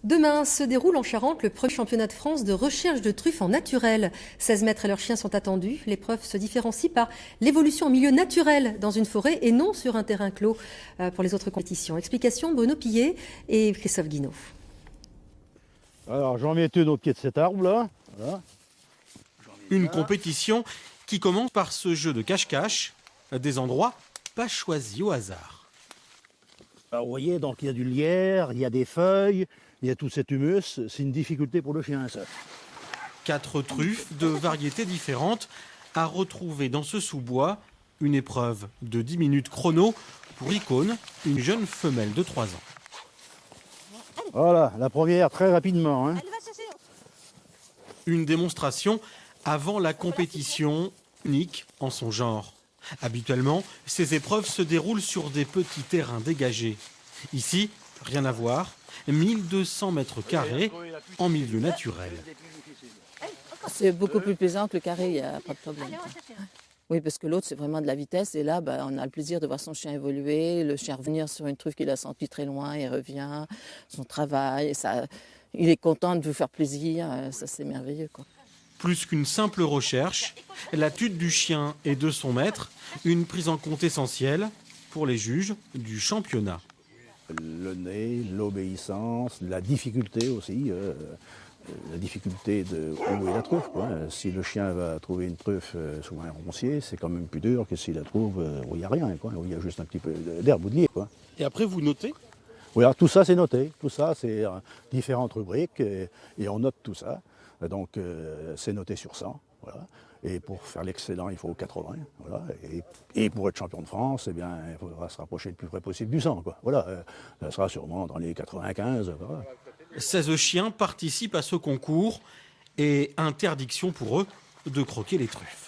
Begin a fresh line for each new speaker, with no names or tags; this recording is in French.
Demain se déroule en Charente le premier championnat de France de recherche de truffes en naturel. 16 maîtres et leurs chiens sont attendus. L'épreuve se différencie par l'évolution en milieu naturel dans une forêt et non sur un terrain clos pour les autres compétitions. Explication Bruno Pillet et Christophe Guinaud.
Alors j'en mets deux au pied de cet arbre là. Voilà.
Une compétition qui commence par ce jeu de cache-cache, des endroits pas choisis au hasard.
Alors, vous voyez, donc il y a du lierre, il y a des feuilles, il y a tout cet humus, c'est une difficulté pour le chien ça.
4 truffes de variétés différentes à retrouver dans ce sous-bois. Une épreuve de 10 minutes chrono pour Icône, une jeune femelle de 3 ans.
Voilà, la première très rapidement. Hein.
Une démonstration avant la compétition, unique en son genre. Habituellement, ces épreuves se déroulent sur des petits terrains dégagés. Ici, rien à voir, 1200 mètres carrés en milieu naturel.
C'est beaucoup plus plaisant que le carré, il n'y a pas de problème. Oui, parce que l'autre, c'est vraiment de la vitesse. Et là, on a le plaisir de voir son chien évoluer, le chien revenir sur une truffe qu'il a sentie très loin, il revient, son travail. Il est content de vous faire plaisir, ça c'est merveilleux, quoi.
Plus qu'une simple recherche, l'attitude du chien et de son maître, une prise en compte essentielle pour les juges du championnat.
Le nez, l'obéissance, la difficulté aussi, la difficulté de où est la truffe. Quoi. Si le chien va trouver une truffe sous un roncier, c'est quand même plus dur que s'il la trouve où il n'y a rien, quoi, où il y a juste un petit peu d'herbe ou de lierre. Quoi.
Et après, vous notez ?
Oui, alors tout ça c'est noté, tout ça c'est différentes rubriques et on note tout ça. Donc c'est noté sur 100, voilà. Et pour faire l'excellent, il faut 80, voilà. Et pour être champion de France, eh bien, il faudra se rapprocher le plus près possible du 100, quoi. Voilà, ça sera sûrement dans les 95. Voilà.
16 chiens participent à ce concours et interdiction pour eux de croquer les truffes.